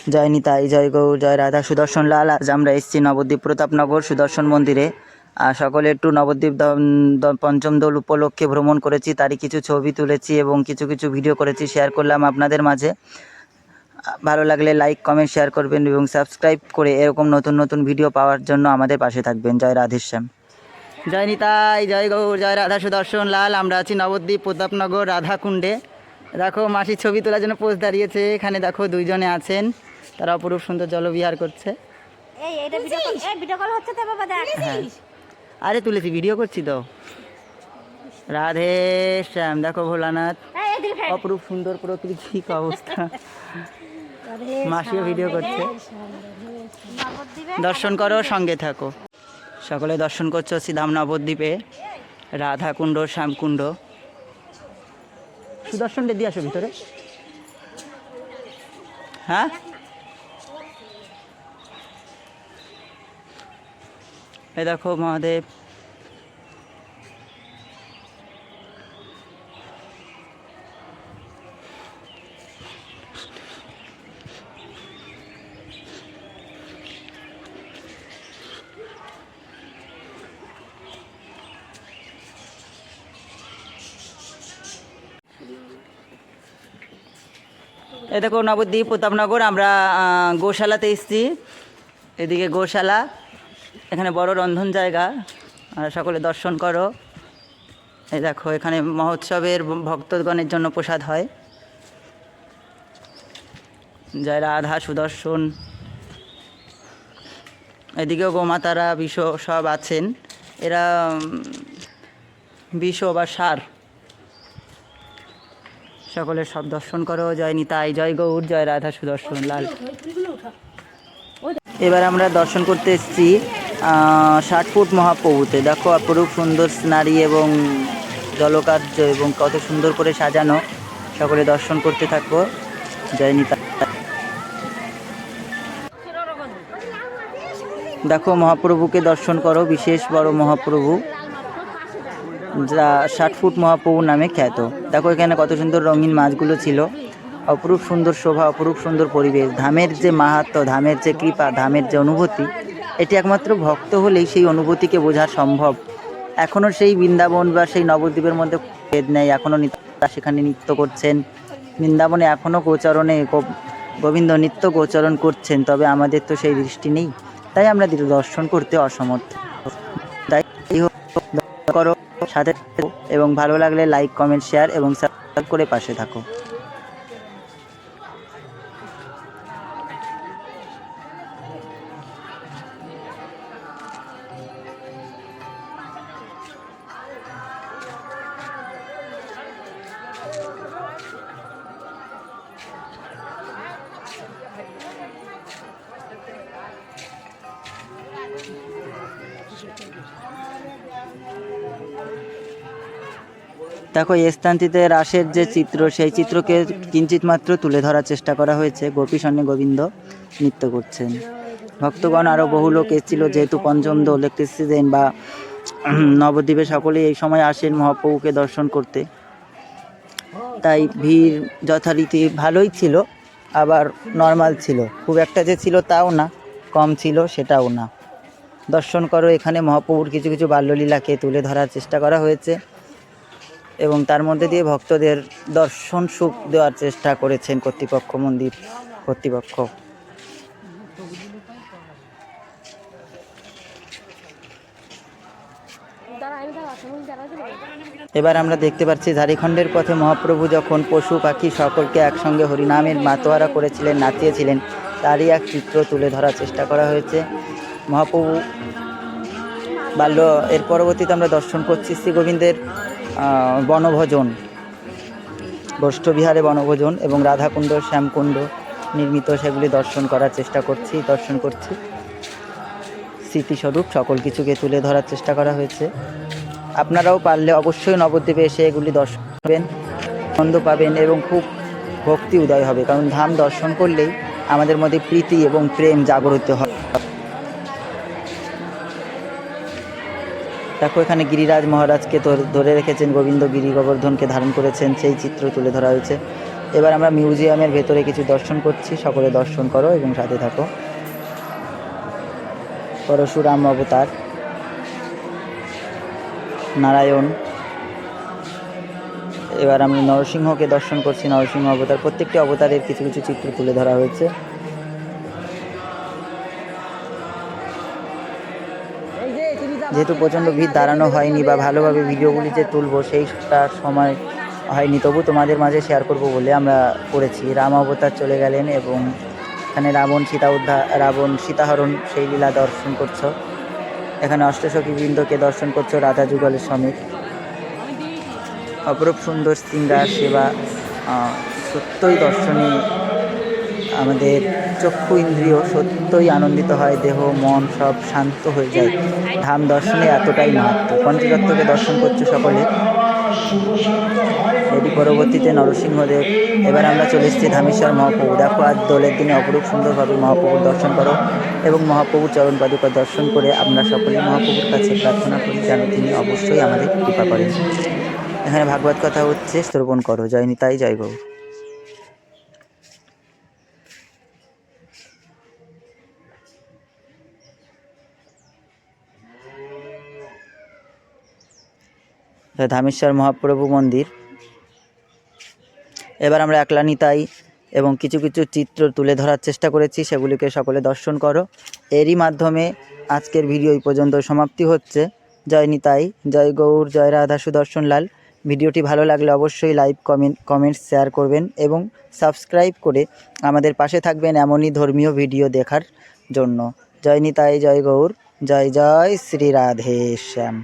জয় নিতাই, জয় গৌর, জয় রাধা সুদর্শন লাল। আজ আমরা এসেছি নবদ্বীপ প্রতাপনগর সুদর্শন মন্দিরে। সকলে একটু নবদ্বীপ পঞ্চম দোল উপলক্ষে ভ্রমণ করেছি, তারই কিছু ছবি তুলেছি এবং কিছু কিছু ভিডিও করেছি, শেয়ার করলাম আপনাদের মাঝে। ভালো লাগলে লাইক কমেন্ট শেয়ার করবেন এবং সাবস্ক্রাইব করে এরকম নতুন নতুন ভিডিও পাওয়ার জন্য আমাদের পাশে থাকবেন। জয় রাধেশ্যাম। জয় নিতাই, জয় গৌর, জয় রাধা সুদর্শন লাল। আমরা আছি নবদ্বীপ প্রতাপনগর রাধাকুণ্ডে। দেখো মাসির ছবি তোলার জন্য পোজ দাঁড়িয়েছে। এখানে দেখো দুইজনে আছেন, তারা অপরূপ সুন্দর জলবিহার করছে। হ্যাঁ, আরে তুলেছি, ভিডিও করছি তো। রাধে শ্যাম। দেখো ভোলানাথ, অপরূপ সুন্দর প্রকৃতিক অবস্থা। মাসিও ভিডিও করছে। দর্শন করো, সঙ্গে থাকো। সকলে দর্শন করছো শ্রীধাম নবদ্বীপে রাধাকুণ্ড, শ্যামকুণ্ড। সুদর্শনটা দিয়ে আসো ভিতরে। হ্যাঁ, এই দেখো মহাদেব। এই দেখো নবদ্বীপ প্রতাপনগর। আমরা গোশালাতে এসেছি। এদিকে গোশালা, এখানে বড় রন্ধন জায়গা। সকলে দর্শন করো। এই দেখো এখানে মহোৎসবের ভক্তগণের জন্য প্রসাদ হয়। জয় রাধা সুদর্শন। এদিকেও গোমাতারা বিষ সব আছেন। এরা বিষ বা সার। সকলে সব দর্শন করো। জয় নিতাই, জয় গৌর, জয় রাধা সুদর্শন লাল। এবার আমরা দর্শন করতে এসেছি 60 ফুট মহাপ্রভুতে। দেখো অপরূপ সুন্দর সিনারি এবং জলকার্য এবং কত সুন্দর করে সাজানো। সকলে দর্শন করতে থাকবো। জয় নিতাই। দেখো মহাপ্রভুকে দর্শন করো, বিশেষ বড় মহাপ্রভু, যা 60 ফুট মহাপ্রভু নামে খ্যাত। দেখো এখানে কত সুন্দর রঙিন মাছগুলো ছিল। অপরূপ সুন্দর শোভা, অপরূপ সুন্দর পরিবেশ। ধামের যে মাহাত্ম্য, ধামের যে কৃপা, ধামের যে অনুভূতি, এটি একমাত্র ভক্ত হলেই সেই অনুভূতিকে বোঝা সম্ভব। এখনও সেই বৃন্দাবন বা সেই নবদ্বীপের মধ্যে ভেদ নেই। এখনও সেখানে নৃত্য করছেন। বৃন্দাবনে এখনও গোচরণে গোবিন্দ নিত্য গোচরণ করছেন, তবে আমাদের তো সেই দৃষ্টি নেই, তাই আমরা দর্শন করতে অসমর্থ। তাই করো, সাথে এবং ভালো লাগলে লাইক কমেন্ট শেয়ার এবং সাবস্ক্রাইব করে পাশে থাকো। দেখো এই স্থানটিতে রাসের যে চিত্র, সেই চিত্রকে কিঞ্চিত মাত্র তুলে ধরার চেষ্টা করা হয়েছে। গোপী সন্নে গোবিন্দ নৃত্য করছেন। ভক্তগণ আরও বহু লোক এসেছিল, যেহেতু পঞ্চম দোল একটি সিজন বা নবদ্বীপে সকলেই এই সময় আসেন মহাপ্রভুকে দর্শন করতে, তাই ভিড় যথারীতি ভালোই ছিল, আবার নর্মাল ছিল। খুব একটা যে ছিল তাও না, কম ছিল সেটাও না। দর্শন করো। এখানে মহাপ্রভুর কিছু কিছু বাল্যলীলাকে তুলে ধরার চেষ্টা করা হয়েছে এবং তার মধ্যে দিয়ে ভক্তদের দর্শন সুখ দেওয়ার চেষ্টা করেছেন কর্তৃপক্ষ, মন্দির কর্তৃপক্ষ। এবার আমরা দেখতে পাচ্ছি ঝাড়খণ্ডের পথে মহাপ্রভু যখন পশু পাখি সকলকে একসঙ্গে হরিনামের মাতোয়ারা করেছিলেন, নাচিয়েছিলেন, তারই এক চিত্র তুলে ধরার চেষ্টা করা হয়েছে। মহাপ্রভু বাল্য, এর পরবর্তীতে আমরা দর্শন করছি শ্রী গোবিন্দের বনভোজন, বৈষ্ণবিহারে বনভোজন এবং রাধাকুণ্ড, শ্যামকুণ্ড নির্মিত, সেগুলি দর্শন করার চেষ্টা করছি। স্মৃতিস্বরূপ সকল কিছুকে তুলে ধরার চেষ্টা করা হয়েছে। আপনারাও পারলে অবশ্যই নবদ্বীপে এসে এগুলি দর্শন করবেন, আনন্দ পাবেন এবং খুব ভক্তি উদয় হবে। কারণ ধাম দর্শন করলেই আমাদের মধ্যে প্রীতি এবং প্রেম জাগরিত হয়। দেখো এখানে গিরিরাজ মহারাজকে ধরে রেখেছেন, গোবিন্দ গিরি গোবর্ধনকে ধারণ করেছেন, সেই চিত্র তুলে ধরা হয়েছে। এবার আমরা মিউজিয়ামের ভেতরে কিছু দর্শন করছি, সকলে দর্শন করো এবং সাথে থাকো। পরশুরাম অবতার, নারায়ণ, এবার আমি নরসিংহকে দর্শন করছি, নরসিংহ অবতার। প্রত্যেকটি অবতারের কিছু কিছু চিত্র তুলে ধরা হয়েছে। যেহেতু প্রচণ্ড ভিড়, দাঁড়ানো হয়নি বা ভালোভাবে ভিডিওগুলি যে তুলবো সেইটা সময় হয়নি, তবু তোমাদের মাঝে শেয়ার করব বলে আমরা করেছি। রাম অবতার চলে গেলেন এবং এখানে রাবণ সীতাহরণ সেই লীলা দর্শন করছো। এখানে অষ্টসখীবৃন্দকে দর্শন করছো রাধা যুগলের সমেত। অপরূপ সুন্দর শৃঙ্গার সেবা, সত্যই দর্শনে আমাদের চক্ষু ইন্দ্রিয় সত্যই আনন্দিত হয়, দেহ মন সব শান্ত হয়ে যায়। ধাম দর্শনে এতটাই মাহাত্ম্য। পঞ্চতত্ত্বকে দর্শন করছো সকলে। এটি পরবর্তীতে নরসিংহদেব। এবার আমরা চলে এসেছি ধামেশ্বর মহাপ্রভু। দেখো আজ দোলের দিনে অপরূপ সুন্দরভাবে মহাপ্রভুর দর্শন করো এবং মহাপ্রভুর চরণ পাদুকা দর্শন করে আমরা সকলে মহাপ্রভুর কাছে প্রার্থনা করি যেন তিনি অবশ্যই আমাদের কৃপা করেন। এখানে ভাগবত কথা হচ্ছে, শ্রবণ করো। জয় নিতাই, জয় গৌর। ধামেশ্বর মহাপ্রভু মন্দির। এবার আমরা একলা নিতাই এবং কিছু কিছু চিত্র তুলে ধরার চেষ্টা করেছি, সেগুলিকে সকলে দর্শন করো। এরই মাধ্যমে আজকের ভিডিও এই পর্যন্ত সমাপ্তি হচ্ছে। জয় নিতাই, জয় গৌর, জয় রাধা সুদর্শন লাল। ভিডিওটি ভালো লাগলে অবশ্যই লাইক কমেন্টস শেয়ার করবেন এবং সাবস্ক্রাইব করে আমাদের পাশে থাকবেন এমনই ধর্মীয় ভিডিও দেখার জন্য। জয় নিতাই, জয় গৌর, জয় জয় শ্রী রাধে শ্যাম।